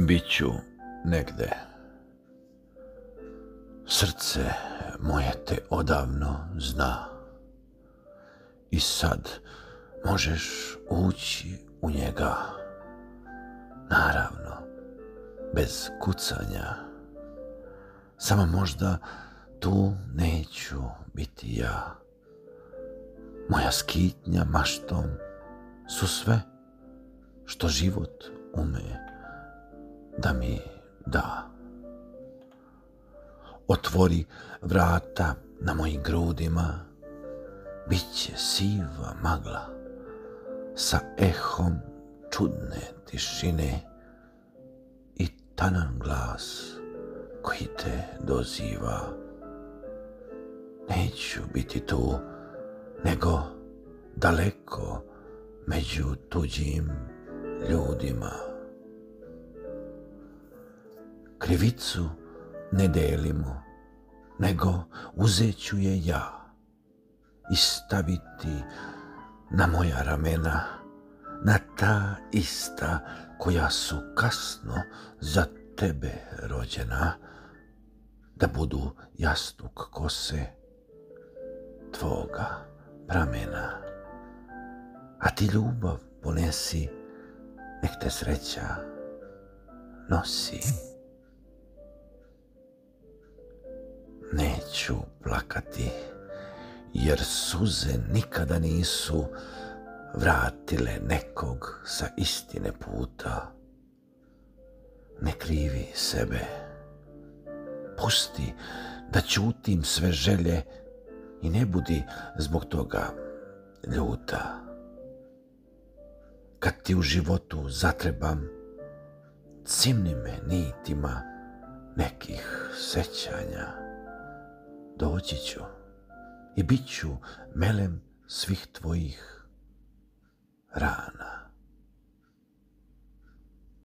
Biću negde. Srce moje te odavno zna. I sad možeš ući u njega. Naravno, bez kucanja. Samo možda tu neću biti ja. Moja skitnja maštom su sve što život ume da mi da. Otvori vrata na mojim grudima, bit će siva magla sa ehom čudne tišine i tanan glas koji te doziva. Neću biti tu, nego daleko među tuđim ljudima. Krivicu ne delimo, nego uzet ću je ja i staviti na moja ramena, na ta ista koja su kasno za tebe rođena, da budu jastuk kose tvoga pramena. A ti ljubav ponesi, nek te sreća nosi. Neću plakati, jer suze nikada nisu vratile nekog sa istine puta. Ne krivi sebe, pusti da ćutim sve želje i ne budi zbog toga ljuta. Kad ti u životu zatrebam, cimni me nitima nekih sećanja. Doći ću i bit ću melem svih tvojih rana.